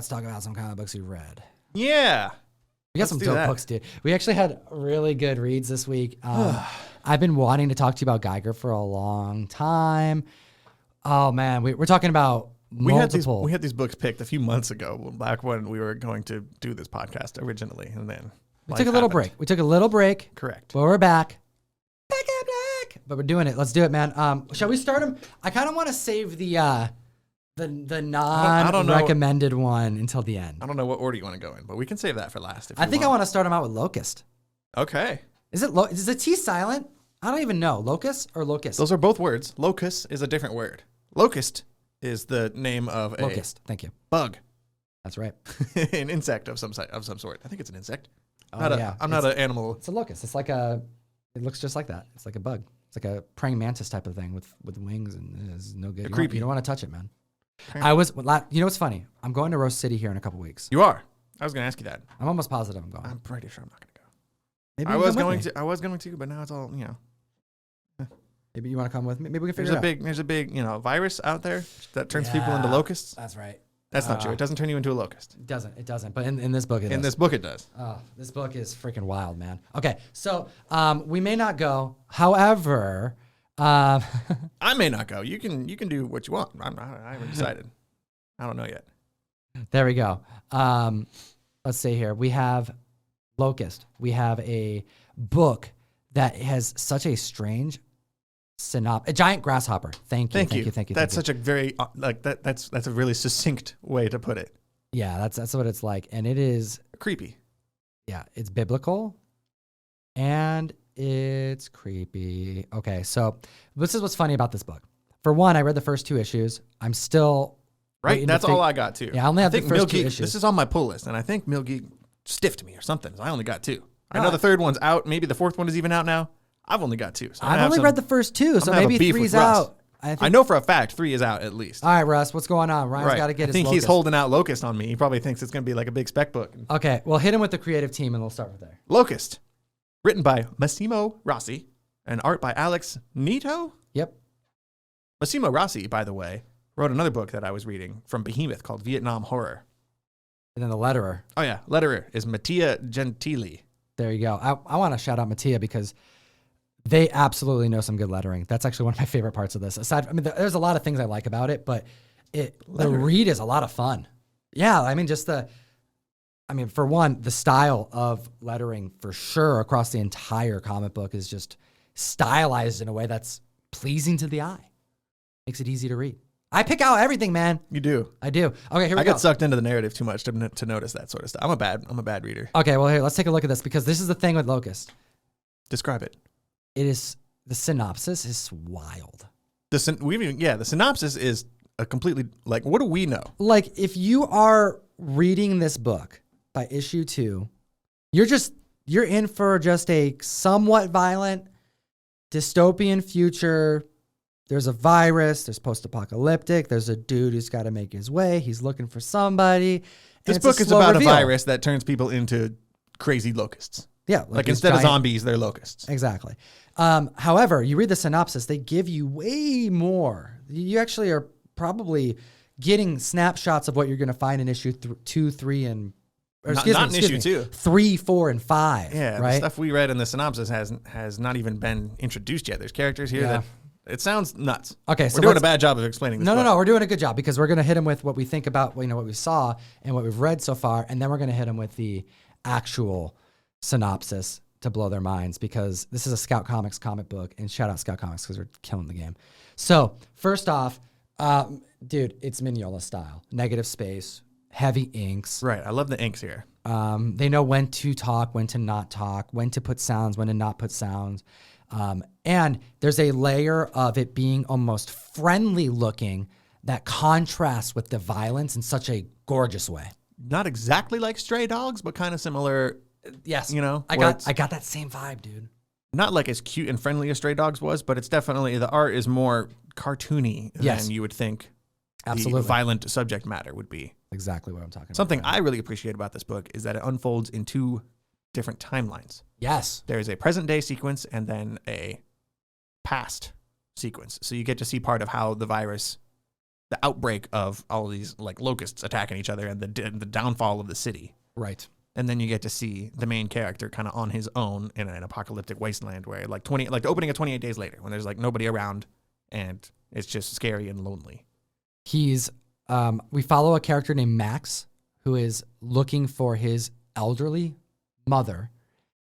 let's talk about some comic books we read. Yeah. We got some dope books, dude. We actually had really good reads this week. I've been wanting to talk to you about Geiger for a long time. Oh, man. We're talking about multiple. We had these books picked a few months ago, back when we were going to do this podcast originally. And then we took a little break. Correct. But we're back. Back. But we're doing it. Let's do it, man. Shall we start them? I kind of want to save the non-recommended one until the end. I don't know what order you want to go in, but we can save that for last. I think I want to start them out with Locust. Okay. Is the T silent? I don't even know. Locust or locust? Those are both words. Locust is a different word. Locust is the name of locust. Thank you. Bug. That's right. An insect of some sort. I think it's an insect. I'm not an animal. It's a locust. It looks just like that. It's like a bug. It's like a praying mantis type of thing with wings, and it's no good. Creepy. You don't want to touch it, man. You know what's funny? I'm going to Rose City here in a couple weeks. You are. I was going to ask you that. I'm almost positive I'm going. I'm pretty sure I'm not going to go. Maybe I was going to, but now it's all, Maybe you want to come with me. Maybe we can figure it out. There's a big, virus out there that turns people into locusts. That's right. That's not true. It doesn't turn you into a locust. It doesn't. But in this book, it does. In this book, it does. Oh, this book is freaking wild, man. Okay, so we may not go. However, I may not go. You can do what you want. I haven't decided. I don't know yet. There we go. Let's see here. We have Locust. We have a book that has such a strange synopsis. A giant grasshopper. Thank you. That's such a very that's a really succinct way to put it. Yeah, that's what it's like, and it is creepy. Yeah, it's biblical, and it's creepy. Okay, so this is what's funny about this book. For one, I read the first 2 issues. I'm still right. That's all I got too. Yeah, I only have the first 2 issues. This is on my pull list, and I think Mill Geek stiffed me or something. So I only got 2. I know the 3rd one's out. Maybe the 4th one is even out now. I've only got 2. So I've only read the first 2, so maybe 3's out. I know for a fact 3 is out at least. All right, Russ, what's going on? Ryan's got to get his Locust. He's holding out Locust on me. He probably thinks it's going to be like a big spec book. Okay, well, hit him with the creative team, and we'll start with there. Locust, written by Massimo Rossi, and art by Alex Nito? Yep. Massimo Rossi, by the way, wrote another book that I was reading from Behemoth called Vietnam Horror. And then the letterer. Oh, yeah. Letterer is Mattia Gentili. There you go. I want to shout out Mattia because they absolutely know some good lettering. That's actually one of my favorite parts of this. There's a lot of things I like about it, but the read is a lot of fun. Yeah, for one, the style of lettering for sure across the entire comic book is just stylized in a way that's pleasing to the eye. Makes it easy to read. I pick out everything, man. You do. I do. Okay, here we go. I get sucked into the narrative too much to notice that sort of stuff. I'm a bad reader. Okay, well, here, let's take a look at this because this is the thing with Locust. Describe it. It is, the synopsis is wild. The synopsis is a completely, what do we know? Like, if you are reading this book by issue 2, you're in for just a somewhat violent dystopian future. There's a virus, there's post-apocalyptic, there's a dude who's got to make his way, he's looking for somebody. This book is about a virus that turns people into crazy locusts. Yeah. Like instead of zombies, they're locusts. Exactly. However, you read the synopsis, they give you way more. You actually are probably getting snapshots of what you're going to find in issue 2, 3, and... issue 2. 3, 4, and 5. Yeah, right? The stuff we read in the synopsis has not even been introduced yet. There's characters here that... It sounds nuts. Okay, so we're doing a bad job of explaining this. No, we're doing a good job because we're going to hit him with what we think about, what we saw and what we've read so far, and then we're going to hit him with the actual synopsis to blow their minds because this is a Scout Comics comic book, and shout out Scout Comics because they're killing the game. So first off, dude, it's Mignola style, negative space, heavy inks. Right, I love the inks here. They know when to talk, when to not talk, when to put sounds, when to not put sounds. And there's a layer of it being almost friendly looking that contrasts with the violence in such a gorgeous way. Not exactly like Stray Dogs, but kind of similar. Yes. I got that same vibe, dude. Not like as cute and friendly as Stray Dogs was, but it's definitely, the art is more cartoony than you would think. Absolutely. The violent subject matter would be. Exactly what I'm talking about. Something I really appreciate about this book is that it unfolds in 2 different timelines. Yes. There's a present day sequence and then a past sequence. So you get to see part of how the virus the outbreak of all of these like locusts attacking each other and the downfall of the city. Right. And then you get to see the main character kind of on his own in an apocalyptic wasteland where like the opening of 28 Days Later when there's like nobody around and it's just scary and lonely. He's we follow a character named Max who is looking for his elderly mother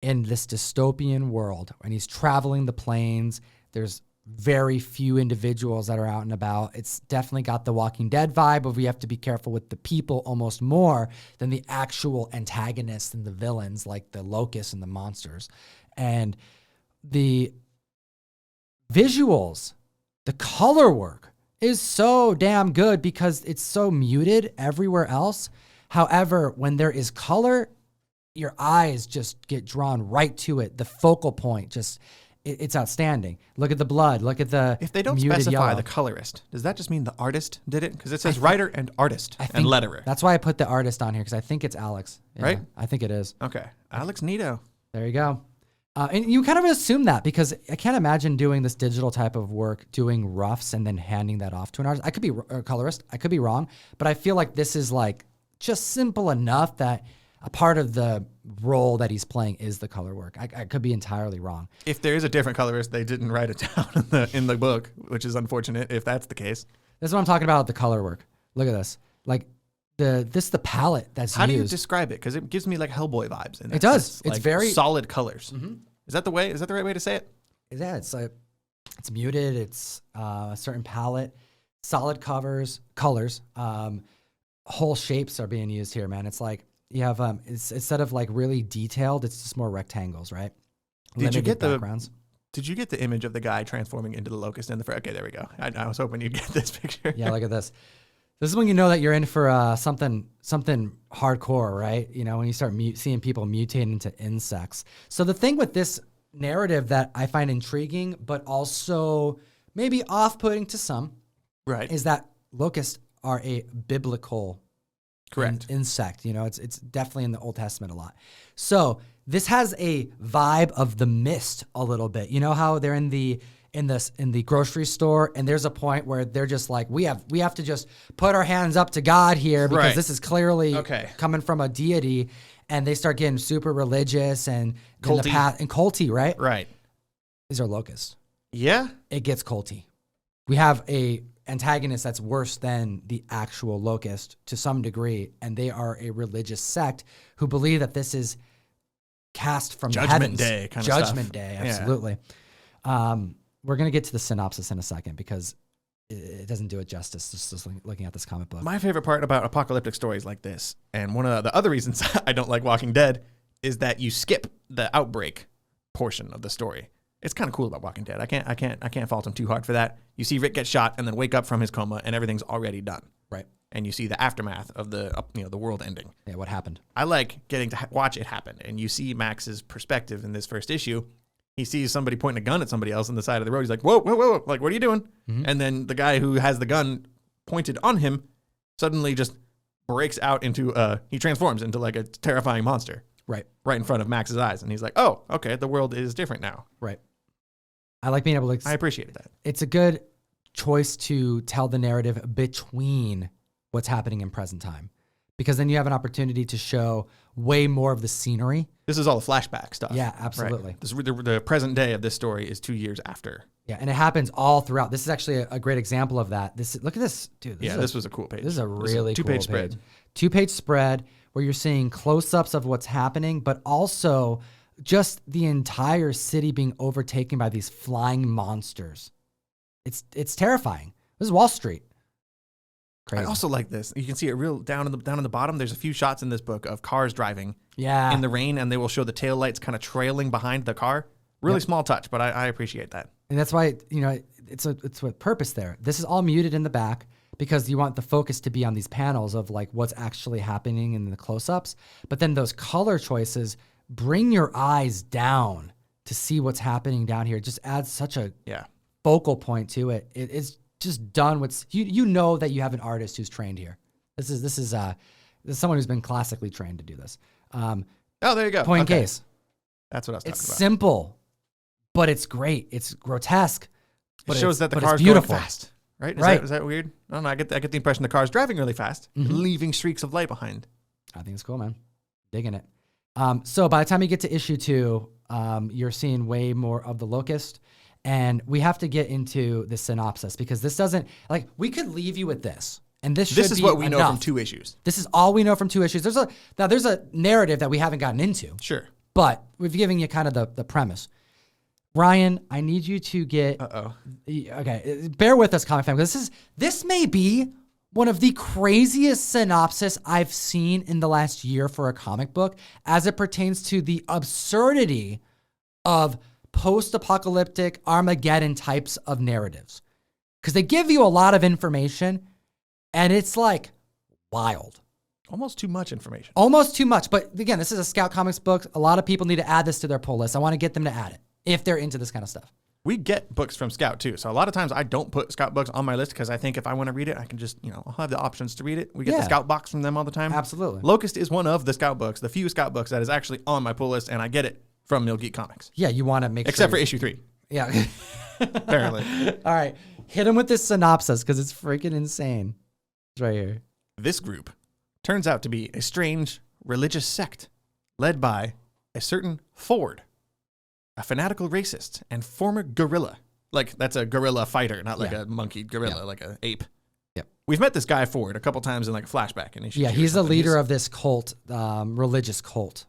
in this dystopian world, and he's traveling the plains. There's very few individuals that are out and about. It's definitely got the Walking Dead vibe, but we have to be careful with the people almost more than the actual antagonists and the villains like the locusts and the monsters. And the visuals, the color work is so damn good because it's so muted everywhere else. However, when there is color, your eyes just get drawn right to it. The focal point just, it's outstanding. Look at the blood. Look at the If they don't specify the colorist, does that just mean the artist did it? Because it says writer and artist and letterer. That's why I put the artist on here, because I think it's Alex. Yeah, right? I think it is. Okay. Alex Nito. There you go. And you kind of assume that because I can't imagine doing this digital type of work, doing roughs and then handing that off to an artist. I could be a colorist. I could be wrong. But I feel like this is like just simple enough that a part of the role that he's playing is the color work. I could be entirely wrong. If there is a different colorist, they didn't write it down in the book, which is unfortunate if that's the case. This is what I'm talking about, the color work. Look at this. Like the palette that's used. How do you describe it? Because it gives me like Hellboy vibes. It does. It's like very solid colors. Mm-hmm. Is that the right way to say it? Yeah, it's muted. It's a certain palette, solid colors. Whole shapes are being used here, man. It's like you have it's instead of like really detailed, it's just more rectangles, right? Did you get backgrounds? Did you get the image of the guy transforming into the locust in the? Okay, there we go. I was hoping you'd get this picture. Yeah, look at this. This is when you know that you're in for something hardcore, right? You know, when you start seeing people mutate into insects. So the thing with this narrative that I find intriguing, but also maybe off-putting to some, right, is that locusts are a biblical insect. You know, it's definitely in the Old Testament a lot. So this has a vibe of the mist a little bit. You know how they're in the grocery store and there's a point where they're just like, we have to just put our hands up to God here because this is clearly coming from a deity, and they start getting super religious and culty, right? Right. These are locusts. Yeah. It gets culty. We have a antagonist that's worse than the actual locust to some degree, and they are a religious sect who believe that this is cast from Judgment Day kind of stuff. Judgment Day, absolutely. Yeah. We're going to get to the synopsis in a second because it doesn't do it justice just looking at this comic book. My favorite part about apocalyptic stories like this, and one of the other reasons I don't like Walking Dead, is that you skip the outbreak portion of the story. It's kind of cool about Walking Dead. I can't fault him too hard for that. You see Rick get shot and then wake up from his coma and everything's already done. Right. And you see the aftermath of the world ending. Yeah, what happened? I like getting to watch it happen. And you see Max's perspective in this first issue. He sees somebody pointing a gun at somebody else on the side of the road. He's like, whoa, whoa, whoa. Like, what are you doing? Mm-hmm. And then the guy who has the gun pointed on him suddenly just breaks out into, he transforms into like a terrifying monster. Right. Right in front of Max's eyes. And he's like, oh, okay, the world is different now. Right. I like being able to... I appreciate that. It's a good choice to tell the narrative between what's happening in present time, because then you have an opportunity to show way more of the scenery. This is all the flashback stuff. Yeah, absolutely. Right. The present day of this story is 2 years after. Yeah, and it happens all throughout. This is actually a great example of that. Look at this, dude. This was a cool page. This is a really cool two-page spread. 2-page spread where you're seeing close-ups of what's happening, but also just the entire city being overtaken by these flying monsters. It's terrifying. This is Wall Street. Crazy. I also like this. You can see it real down in the bottom. There's a few shots in this book of cars driving in the rain, and they will show the taillights kind of trailing behind the car. Really small touch, but I appreciate that. And that's why, it's with purpose there. This is all muted in the back because you want the focus to be on these panels of like what's actually happening in the close-ups. But then those color choices bring your eyes down to see what's happening down here. It just adds such a focal point to it. It's just done with you know that you have an artist who's trained here. This is someone who's been classically trained to do this. Oh, there you go. Point in case. That's what I was talking about. It's simple, but it's great. It's grotesque. It shows that the car's beautiful. going fast. right? Right. Is that weird? I don't know. I get the impression the car's driving really fast, leaving streaks of light behind. I think it's cool, man. Digging it. So by the time you get to issue 2, you're seeing way more of the Locust. And we have to get into the synopsis because this doesn't, like, we could leave you with this. And this is what we enough. know from 2 issues. This is all we know from 2 issues. There's a narrative that we haven't gotten into. Sure. But we've given you kind of the premise. Ryan, I need you to get... Okay, bear with us, Comic Fam, because this may be one of the craziest synopsis I've seen in the last year for a comic book as it pertains to the absurdity of post-apocalyptic Armageddon types of narratives. Because they give you a lot of information, and it's like wild. Almost too much information. Almost too much. But again, this is a Scout Comics book. A lot of people need to add this to their pull list. I want to get them to add it if they're into this kind of stuff. We get books from Scout too. So a lot of times I don't put Scout books on my list because I think if I want to read it, I can just, I'll have the options to read it. We get the Scout box from them all the time. Absolutely. Locust is one of the Scout books, the few Scout books that is actually on my pull list, and I get it from Mill Geek Comics. Yeah, you want to make Except sure. for issue 3. Yeah. Apparently. All right. Hit him with this synopsis because it's freaking insane. It's right here. This group turns out to be a strange religious sect led by a certain Ford, a fanatical racist and former gorilla. Like, that's a gorilla fighter, not like a monkey gorilla, like an ape. Yep. We've met this guy Ford a couple times in like a flashback in issue 2 or he's the something. leader of this cult, religious cult.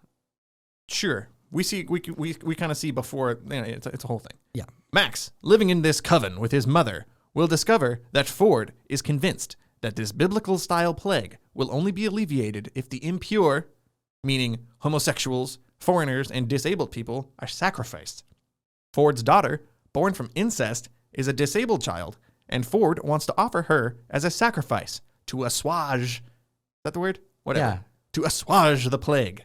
Sure. We kind of see before, it's a whole thing. Yeah. Max, living in this coven with his mother, will discover that Ford is convinced that this biblical-style plague will only be alleviated if the impure, meaning homosexuals, foreigners, and disabled people, are sacrificed. Ford's daughter, born from incest, is a disabled child, and Ford wants to offer her as a sacrifice to assuage. Is that the word? Whatever. Yeah. To assuage the plague.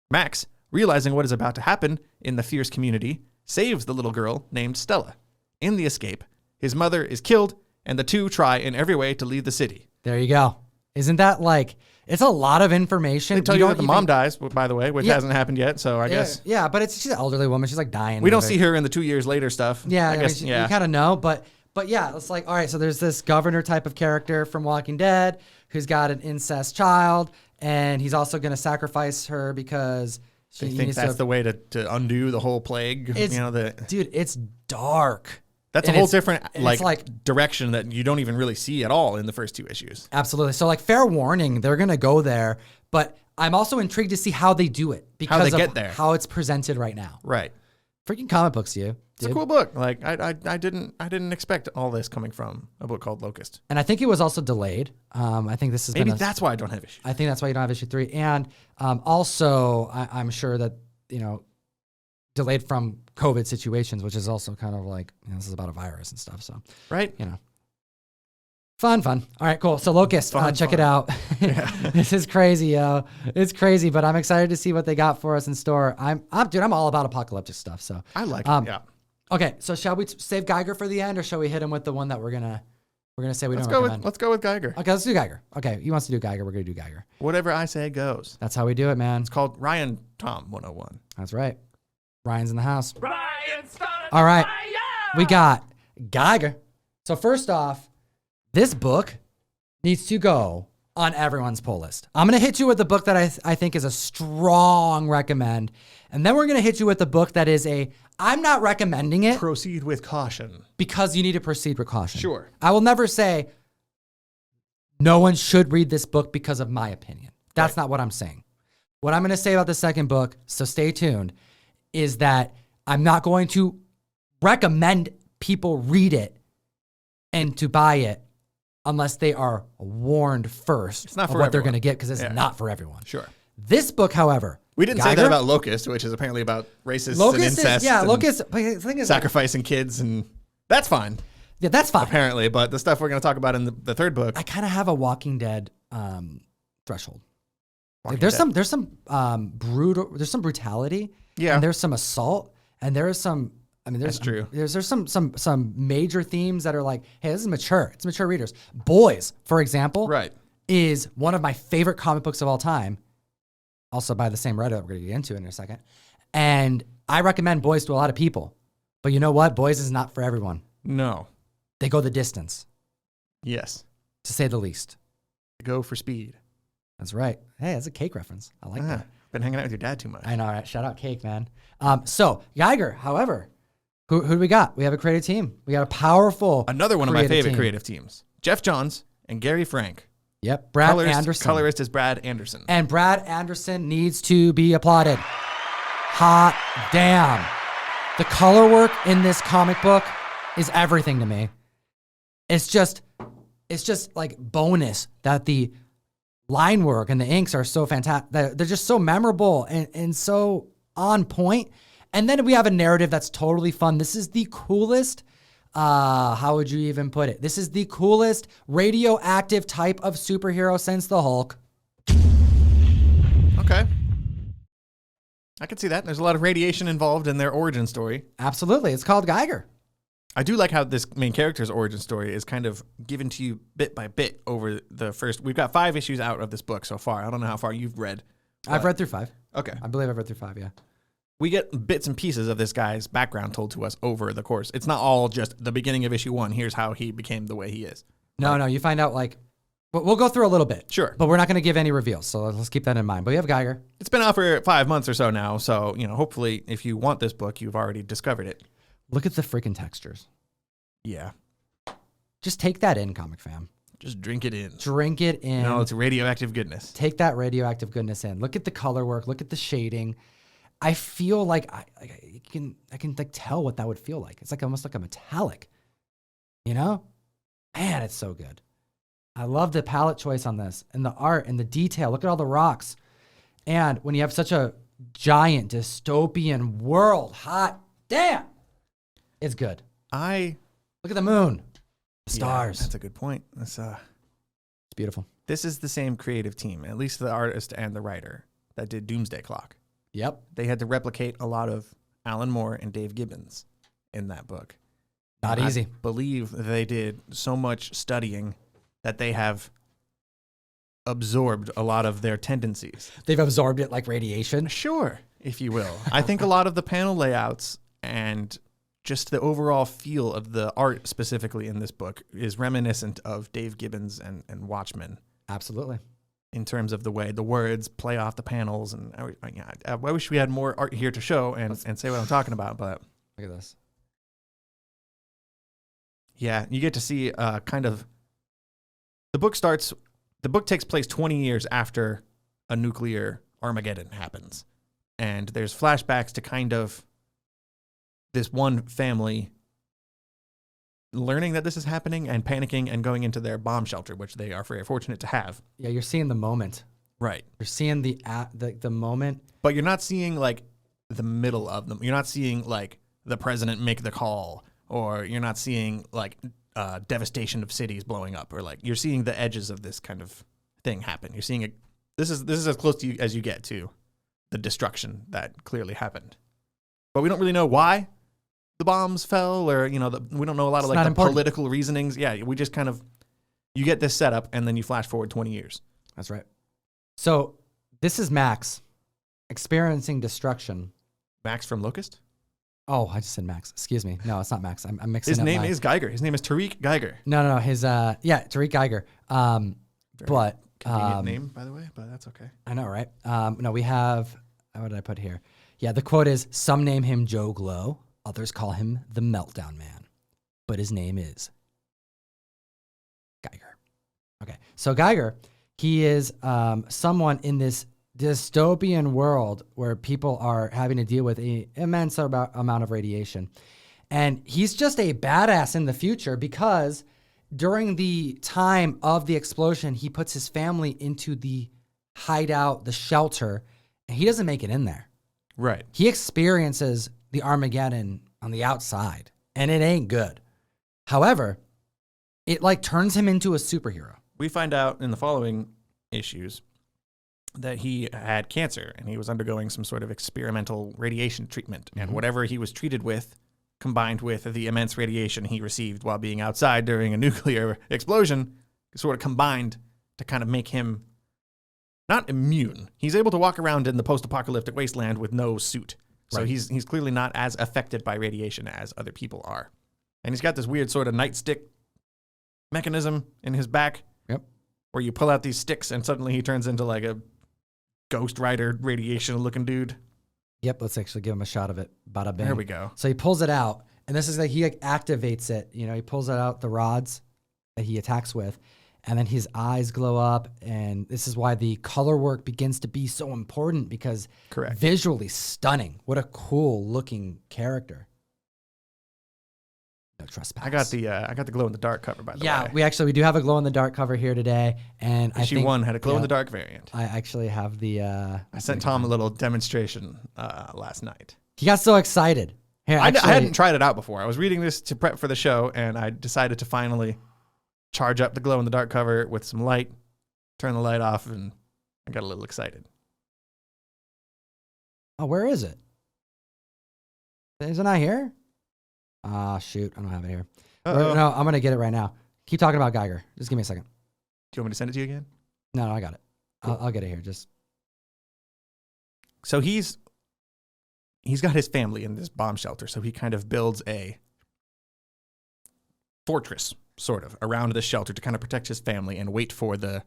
Max, realizing what is about to happen in the fierce community, saves the little girl named Stella. In the escape, his mother is killed, and the two try in every way to leave the city. There you go. Isn't that like, it's a lot of information. They tell you that the mom dies, by the way, which hasn't happened yet, so I guess. Yeah, but she's an elderly woman. She's like dying. We don't see her in the 2 years later stuff. Yeah, I guess, you kind of know, but yeah, it's like, all right, so there's this governor type of character from Walking Dead who's got an incest child, and he's also going to sacrifice her because They think that's the way to undo the whole plague. Dude, it's dark. That's a whole different direction that you don't even really see at all in the first 2 issues. Absolutely. So fair warning, they're going to go there, but I'm also intrigued to see how they do it because get there. How it's presented right now. Right. Freaking comic books, dude. It's a cool book. Like I didn't expect all this coming from a book called Locust. And I think it was also delayed. I think this is maybe that's why I don't have issue. I think that's why you don't have issue 3. And also, I'm sure that delayed from COVID situations, which is also kind of like this is about a virus and stuff. So right, fun. All right, cool. So Locust, check it out. Yeah. This is crazy, yo. It's crazy, but I'm excited to see what they got for us in store. I'm all about apocalyptic stuff. So I like it. Yeah. Okay, so shall we save Geiger for the end, or shall we hit him with the one that we're gonna say we don't recommend? Let's go with Geiger. Okay, let's do Geiger. Okay, he wants to do Geiger. We're gonna do Geiger. Whatever I say goes. That's how we do it, man. It's called Ryan Tom 101. That's right. Ryan's in the house. Ryan started all right, fire! We got Geiger. So first off, this book needs to go on everyone's pull list. I'm going to hit you with the book that I think is a strong recommend. And then we're going to hit you with the book that is I'm not recommending it. Proceed with caution. Because you need to proceed with caution. Sure. I will never say no one should read this book because of my opinion. That's not what I'm saying. What I'm going to say about the second book, so stay tuned, is that I'm not going to recommend people read it and to buy it unless they are warned first of what they're going to get, because it's not for everyone. Sure. This book, however, we didn't say that about Locust, which is apparently about racists and incest. Locust. The thing is, sacrificing kids, and that's fine. Yeah, that's fine. Apparently, but the stuff we're going to talk about in the third book, I kind of have a Walking Dead threshold. There's some brutality. Yeah. And there's some assault, and there is some. That's true. There's some major themes that are like, hey, this is mature. It's mature readers. Boys, for example, right, is one of my favorite comic books of all time. Also by the same writer that we're going to get into in a second. And I recommend Boys to a lot of people. But you know what? Boys is not for everyone. No. They go the distance, Yes. to say the least. Go for speed. That's right. Hey, that's a Cake reference. I like that. Been hanging out with your dad too much. I know, right? Shout out Cake, man. So Geiger, however, who do we got? We have a creative team. We got a powerful Another one of my favorite team. creative teams. Jeff Johns and Gary Frank. Yep. Brad Anderson. Colorist is Brad Anderson. And Brad Anderson needs to be applauded. Hot damn. The color work in this comic book is everything to me. It's just like bonus that the line work and the inks are so fantastic. They're just so memorable and so on point. And then we have a narrative that's totally fun. This is the coolest, how would you even put it? This is the coolest radioactive type of superhero since the Hulk. Okay. I can see that. There's a lot of radiation involved in their origin story. Absolutely. It's called Geiger. I do like how this main character's origin story is kind of given to you bit by bit over the first. We've got 5 issues out of this book so far. I don't know how far you've read. I've read through 5. Okay. I believe I've read through 5, yeah. We get bits and pieces of this guy's background told to us over the course. It's not all just the beginning of issue 1. Here's how he became the way he is. No, you find out like, we'll go through a little bit. Sure. But we're not going to give any reveals, so let's keep that in mind. But we have Geiger. It's been out for 5 months or so now, so, hopefully if you want this book, you've already discovered it. Look at the freaking textures. Yeah. Just take that in, comic fam. Just drink it in. Drink it in. No, it's radioactive goodness. Take that radioactive goodness in. Look at the color work. Look at the shading. I feel like I can like tell what that would feel like. It's like almost like a metallic, Man, it's so good. I love the palette choice on this and the art and the detail. Look at all the rocks. And when you have such a giant dystopian world, hot damn, it's good. Look at the moon, the stars. Yeah, that's a good point. It's beautiful. This is the same creative team, at least the artist and the writer that did Doomsday Clock. Yep. They had to replicate a lot of Alan Moore and Dave Gibbons in that book. Not easy. I believe they did so much studying that they have absorbed a lot of their tendencies. They've absorbed it like radiation. Sure, if you will. I think a lot of the panel layouts and just the overall feel of the art specifically in this book is reminiscent of Dave Gibbons and Watchmen. Absolutely. In terms of the way the words play off the panels. And I wish we had more art here to show and say what I'm talking about, but look at this. Yeah, you get to see kind of the book takes place 20 years after a nuclear Armageddon happens. And there's flashbacks to kind of this one family learning that this is happening and panicking and going into their bomb shelter, which they are very fortunate to have. Yeah, you're seeing the moment. Right. You're seeing the moment. But you're not seeing like the middle of them. You're not seeing like the president make the call, or you're not seeing like devastation of cities blowing up, or like you're seeing the edges of this kind of thing happen. You're seeing it. This is as close to you as you get to the destruction that clearly happened. But we don't really know why the bombs fell, or we don't know a lot of like the political reasonings. Yeah, we just kind of you get this setup and then you flash forward 20 years. That's right. So this is Max experiencing destruction. Max from Locust? Oh, I just said Max. Excuse me. No, it's not Max. I'm mixing His up name is Geiger. His name is Tariq Geiger. No. His Tariq Geiger. But convenient name, by the way, but that's okay. I know, right? No, we have. What did I put here? Yeah, the quote is: "Some name him Joe Glow, others call him the Meltdown Man, but his name is Geiger." Okay, so Geiger, he is someone in this dystopian world where people are having to deal with an immense amount of radiation. And he's just a badass in the future because during the time of the explosion, he puts his family into the hideout, the shelter, and he doesn't make it in there. Right. He experiences the Armageddon on the outside, and it ain't good. However, it like turns him into a superhero. We find out in the following issues that he had cancer and he was undergoing some sort of experimental radiation treatment. Mm-hmm. And whatever he was treated with, combined with the immense radiation he received while being outside during a nuclear explosion, sort of combined to kind of make him not immune. He's able to walk around in the post-apocalyptic wasteland with no suit. So he's clearly not as affected by radiation as other people are. And he's got this weird sort of nightstick mechanism in his back. Yep. Where you pull out these sticks and suddenly he turns into like a Ghost Rider radiation looking dude. Yep. Let's actually give him a shot of it. Bada bing. There we go. So he pulls it out, and this is like he activates it. You know, he pulls it out the rods that he attacks with, and then his eyes glow up, and this is why the color work begins to be so important because Correct. Visually stunning. What a cool looking character. No trespass. I got the glow in the dark cover by the way. Yeah, we do have a glow in the dark cover here today, and I Issue think 1 had a glow in the dark variant. I actually have the. I sent Tom a little demonstration last night. He got so excited. Here, I hadn't tried it out before. I was reading this to prep for the show, and I decided to finally charge up the glow in the dark cover with some light, turn the light off, and I got a little excited. Oh, where is it? Is it not here? Ah, shoot. I don't have it here. No, I'm going to get it right now. Keep talking about Geiger. Just give me a second. Do you want me to send it to you again? No, I got it. Cool. I'll get it here. Just. So he's got his family in this bomb shelter, so he kind of builds a fortress, sort of, around this shelter to kind of protect his family and wait for the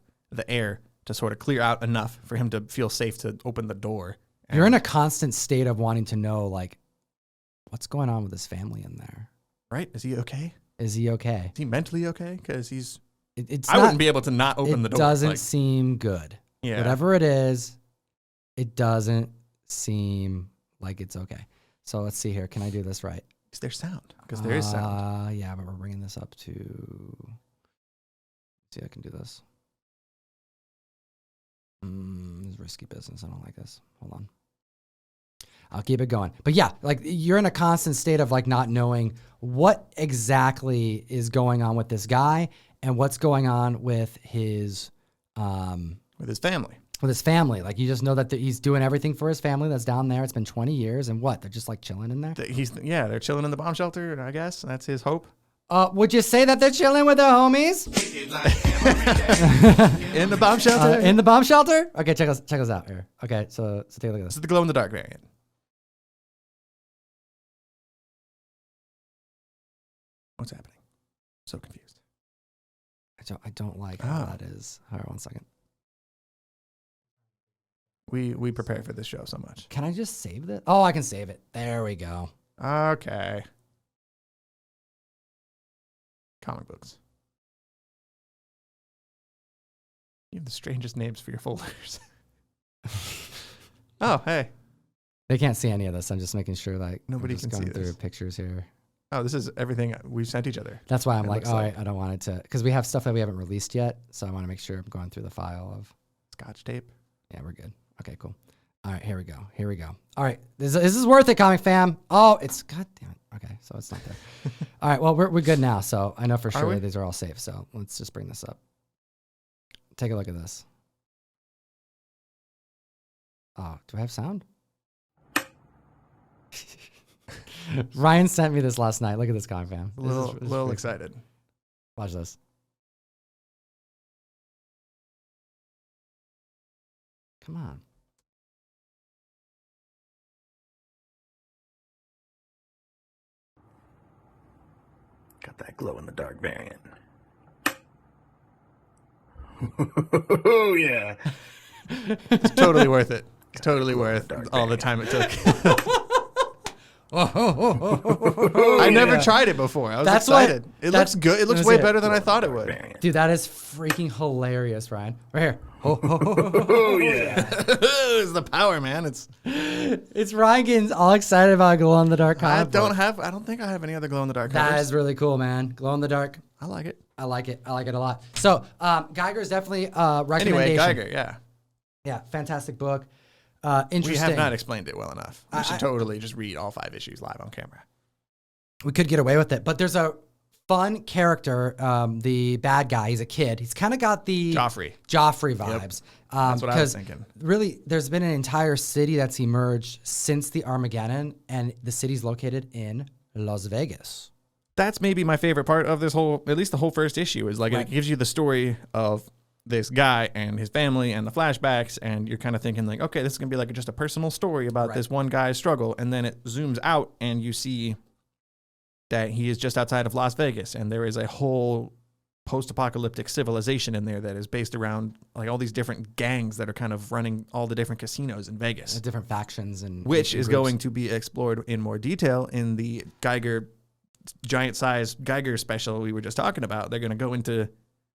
air to sort of clear out enough for him to feel safe to open the door. You're in a constant state of wanting to know, like, what's going on with his family in there? Right? Is he okay? Is he okay? Is he mentally okay? Because I wouldn't be able to not open the door. It doesn't seem good. Yeah. Whatever it is, it doesn't seem like it's okay. So let's see here. Can I do this right? Is there sound? Because there is sound. Yeah, but we're bringing this up to. Let's see, I can do this. It's risky business. I don't like this. Hold on. I'll keep it going. But yeah, like you're in a constant state of like not knowing what exactly is going on with this guy and what's going on with his family. With his family. Like you just know that he's doing everything for his family that's down there. It's been 20 years and what? They're just like chilling in there? They're chilling in the bomb shelter, I guess. That's his hope. Would you say that they're chilling with their homies? In the bomb shelter? In the bomb shelter? Okay, check us out here. Okay, so take a look at This this. is the glow in the dark variant. What's happening? So confused. I don't like how that is. All right, 1 second. We prepare for this show so much. Can I just save this? Oh, I can save it. There we go. Okay. Comic books. You have the strangest names for your folders. Oh, hey. They can't see any of this. I'm just making sure like Nobody just can see going through this. Pictures here. Oh, this is everything we've sent each other. That's why I'm It like, looks like. I don't want it to, because we have stuff that we haven't released yet. So I want to make sure I'm going through the file of. Scotch tape. Yeah, we're good. Okay, cool. All right, here we go. All right, this is worth it, comic fam. Oh, it's god damn it. Okay, so it's not there. All right, well we're good now. So I know for sure we? that these are all safe. So let's just bring this up. Take a look at this. Oh, do I have sound? Ryan sent me this last night. Look at this, comic fam. A This is little pretty excited. cool. Watch this. Come on. Got that glow in the dark variant. Oh, yeah. It's totally worth it. It's totally worth all the time it took. I never tried it before. I was excited. It looks good. It looks way better than I thought it would. Dude, that is freaking hilarious, Ryan. Right here. Oh, yeah. It's the power, man. It's Ryan getting all excited about glow in the dark comic book. I don't think I have any other glow in the dark covers. That is really cool, man. Glow in the dark. I like it. I like it a lot. So, Geiger is definitely a recommendation. Anyway, Geiger, yeah. Yeah, fantastic book. Interesting. We have not explained it well enough. We should totally just read all 5 issues live on camera. We could get away with it, but there's a fun character, the bad guy. He's a kid. He's kind of got the Joffrey vibes. That's what I was thinking. Really, there's been an entire city that's emerged since the Armageddon, and the city's located in Las Vegas. That's maybe my favorite part of this whole, at least the whole first issue, is like it gives you the story of this guy and his family and the flashbacks, and you're kind of thinking like, okay, this is gonna be like just a personal story about this one guy's struggle, and then it zooms out and you see that he is just outside of Las Vegas, and there is a whole post-apocalyptic civilization in there that is based around like all these different gangs that are kind of running all the different casinos in Vegas. Different factions and which is groups. going to be explored in more detail in the Geiger, giant-size Geiger special we were just talking about. They're going to go into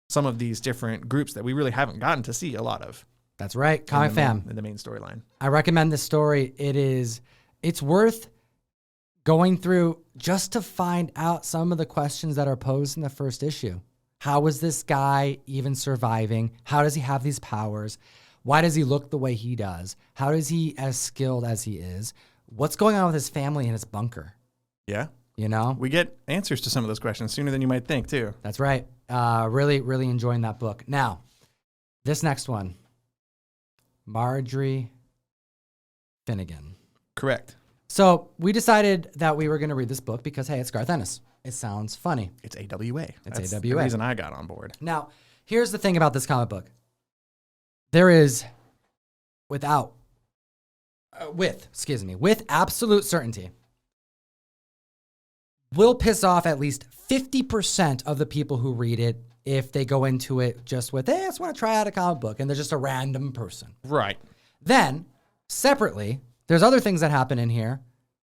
some of these different groups that we really haven't gotten to see a lot of. That's right. Comic Fam. In the main storyline. I recommend this story. It's worth going through just to find out some of the questions that are posed in the first issue. How is this guy even surviving? How does he have these powers? Why does he look the way he does? How is he as skilled as he is? What's going on with his family in his bunker? Yeah. You know? We get answers to some of those questions sooner than you might think, too. That's right. Really, really enjoying that book. Now, this next one, Marjorie Finnegan. Correct. So we decided that we were going to read this book because, hey, it's Garth Ennis. It sounds funny. It's AWA. That's AWA. the reason I got on board. Now, here's the thing about this comic book. There is, with absolute certainty, will piss off at least 50% of the people who read it if they go into it just with, hey, I just want to try out a comic book, and they're just a random person. Right. Then, separately, there's other things that happen in here,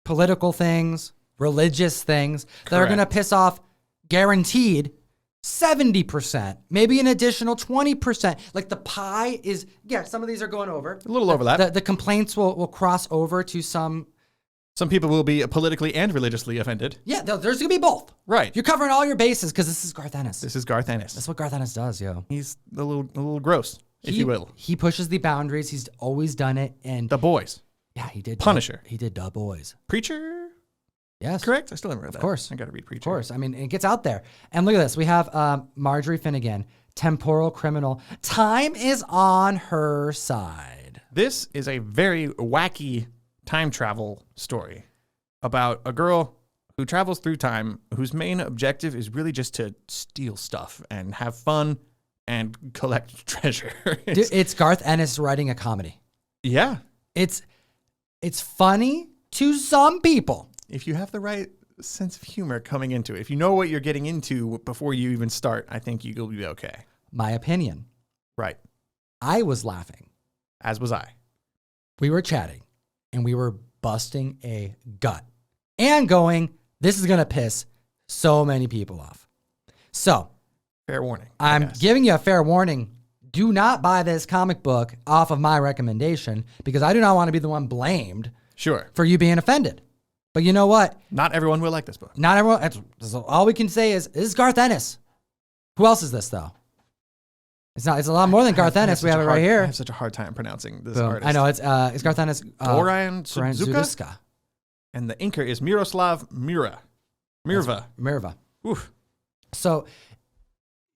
political things, religious things, that are going to piss off, guaranteed, 70%, maybe an additional 20%. Like the pie is, some of these are going over. A little overlap. The complaints will cross over to some. Some people will be politically and religiously offended. Yeah, there's going to be both. Right. You're covering all your bases because this is Garth Ennis. This is Garth Ennis. That's what Garth Ennis does, yo. He's a little gross, if you will. He pushes the boundaries. He's always done it. And The Boys. yeah, he did. Punisher. He did The Boys. Preacher. Yes. Correct? I still haven't read that. Of course. I got to read Preacher. Of course. I mean, it gets out there. And look at this. We have Marjorie Finnegan, temporal criminal. Time is on her side. This is a very wacky time travel story about a girl who travels through time whose main objective is really just to steal stuff and have fun and collect treasure. It's Garth Ennis writing a comedy. Yeah. It's funny to some people. If you have the right sense of humor coming into it, if you know what you're getting into before you even start, I think you'll be okay. My opinion. Right. I was laughing. As was I. We were chatting and we were busting a gut and going, this is going to piss so many people off. So Fair warning. I'm giving you a fair warning. Do not buy this comic book off of my recommendation because I do not want to be the one blamed Sure. for you being offended. But you know what? Not everyone will like this book. Not everyone. That's all we can say is, this is Garth Ennis. Who else is this, though? It's not. It's a lot more than Garth Ennis. We have it right here. I have such a hard time pronouncing this Boom. artist. I know. It's Garth Ennis. Dorian Dorian Suzuka. Zuduska. And the inker is Miroslav Mirva. Mirva. Oof. So,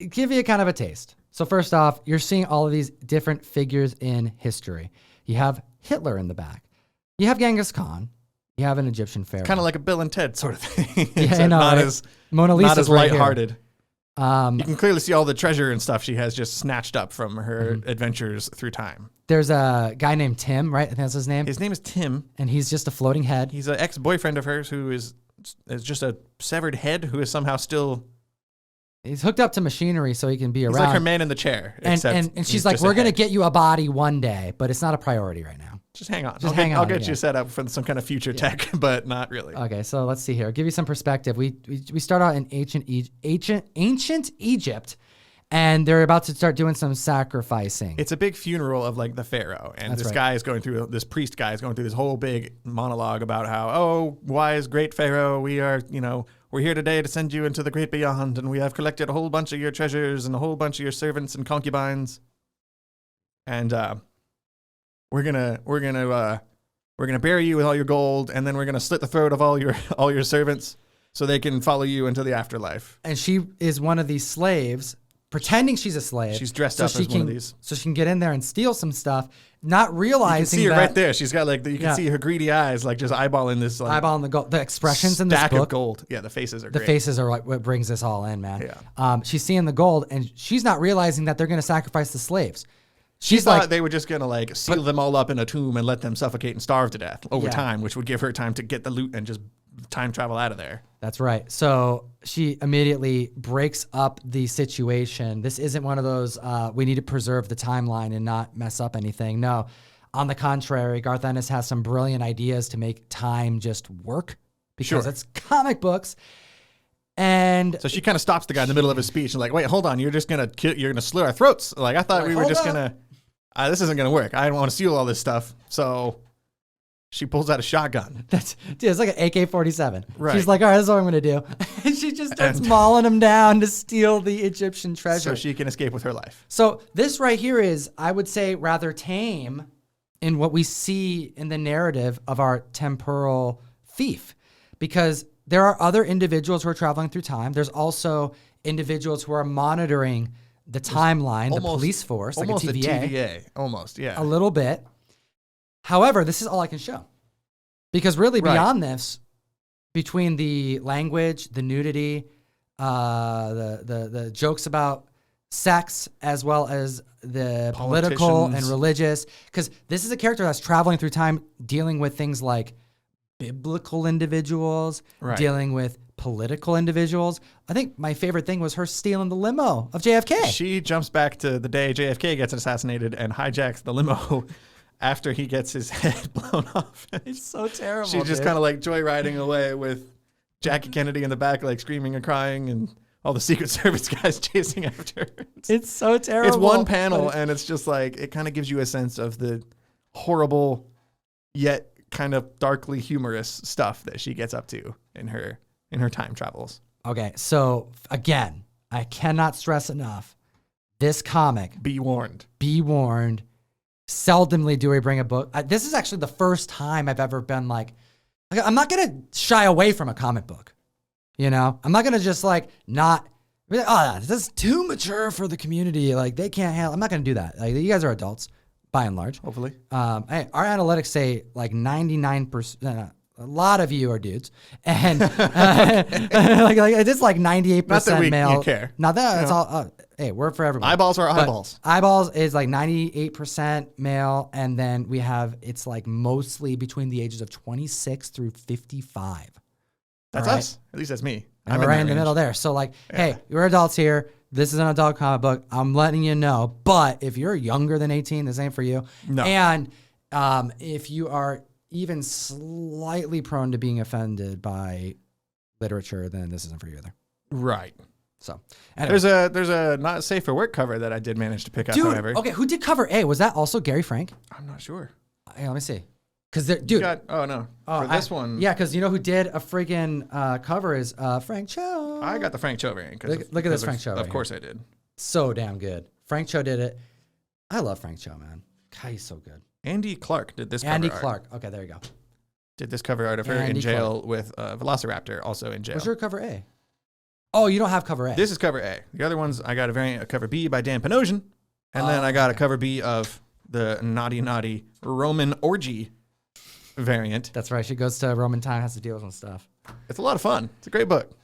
give you kind of a taste. So first off, you're seeing all of these different figures in history. You have Hitler in the back. You have Genghis Khan. You have an Egyptian pharaoh. Kind of like a Bill and Ted sort of thing. Yeah, I know. Not right? as Mona Lisa's not as right lighthearted. Here. You can clearly see all the treasure and stuff she has just snatched up from her adventures through time. There's a guy named Tim, right? I think that's his name. His name is Tim. And he's just a floating head. He's an ex-boyfriend of hers who is just a severed head who is somehow still... He's hooked up to machinery so he can be He's around. like her man in the chair. And she's like, we're going to get you a body one day, but it's not a priority right now. Just hang on. I'll get you set up for some kind of future tech, but not really. Okay, so let's see here. I'll give you some perspective. We start out in ancient Egypt, and they're about to start doing some sacrificing. It's a big funeral of like the pharaoh, and this priest guy is going through this whole big monologue about how, oh, wise great pharaoh, we're here today to send you into the great beyond, and we have collected a whole bunch of your treasures and a whole bunch of your servants and concubines, and we're gonna bury you with all your gold, and then we're gonna slit the throat of all your servants so they can follow you into the afterlife. And she is one of these slaves, pretending she's a slave. She's dressed up as one of these, so she can get in there and steal some stuff, not realizing you can see her right there. She's got you can see her greedy eyes, like just eyeballing this, eyeballing the gold. The expressions in this book, stack of gold. Yeah, the faces are great. The faces are like what brings this all in, man. Yeah. She's seeing the gold, and she's not realizing that they're going to sacrifice the slaves. She thought they were just going to seal them all up in a tomb and let them suffocate and starve to death over time, which would give her time to get the loot and just time travel out of there. That's right. So she immediately breaks up the situation. This isn't one of those, we need to preserve the timeline and not mess up anything. No, on the contrary, Garth Ennis has some brilliant ideas to make time just work because it's comic books. And so she kind of stops the guy in the middle of his speech and like, wait, hold on. You're just going to you're going to slit our throats. Like, I thought we were just going to, this isn't going to work. I don't want to steal all this stuff. So she pulls out a shotgun. It's like an AK-47. Right. She's like, all right, this is what I'm going to do. And she just starts mauling him down to steal the Egyptian treasure. So she can escape with her life. So this right here is, I would say, rather tame in what we see in the narrative of our temporal thief. Because there are other individuals who are traveling through time. There's also individuals who are monitoring the timeline, the police force, like a TVA. Almost, yeah. A little bit. However, this is all I can show. Because really beyond this, between the language, the nudity, the jokes about sex, as well as the political and religious, because this is a character that's traveling through time, dealing with things like biblical individuals, dealing with political individuals. I think my favorite thing was her stealing the limo of JFK. She jumps back to the day JFK gets assassinated and hijacks the limo after he gets his head blown off. It's so terrible. She's just kind of like joyriding away with Jackie Kennedy in the back, like screaming and crying, and all the Secret Service guys chasing after her. It's so terrible. It's one panel, and it's just like, it kind of gives you a sense of the horrible yet kind of darkly humorous stuff that she gets up to in her time travels. Okay, so again, I cannot stress enough, this comic, be warned. Seldomly do we bring a book. This is actually the first time I've ever been like, I'm not going to shy away from a comic book. You know, I'm not going to just like not, this is too mature for the community. Like they can't handle, I'm not going to do that. Like you guys are adults. By and large, hopefully. Hey, our analytics say like 99%. A lot of you are dudes, and like it's like 98% Not that we male. care. Not that it's all. Hey, we're for everybody. Eyeballs are eyeballs. Eyeballs is like 98% male, and then we have it's like mostly between the ages of 26 through 55. That's us. At least that's me. I'm right in the middle there. So like, hey, you're adults here. This is an adult comic book. I'm letting you know. But if you're younger than 18, this ain't for you. No. And if you are even slightly prone to being offended by literature, then this isn't for you either. Right. So anyway. There's a not safe for work cover that I did manage to pick up. Dude, however. Okay, who did cover A? Was that also Gary Frank? I'm not sure. Hey, let me see. Because dude, for this one, yeah, because you know who did a friggin' cover is Frank Cho. I got the Frank Cho variant. Look at this Frank Cho. Of course I did. So damn good. Frank Cho did it. I love Frank Cho, man. God, he's so good. Andy Clark did this. Andy cover Clark. art. Okay, there you go. Did this cover art of her in jail with Velociraptor, also in jail. What's your cover A? Oh, you don't have cover A. This is cover A. The other ones, I got a variant, a cover B by Dan Panosian, and then I got a cover B of the naughty Roman orgy variant. That's right. She goes to Roman time, has to deal with some stuff. It's a lot of fun. It's a great book.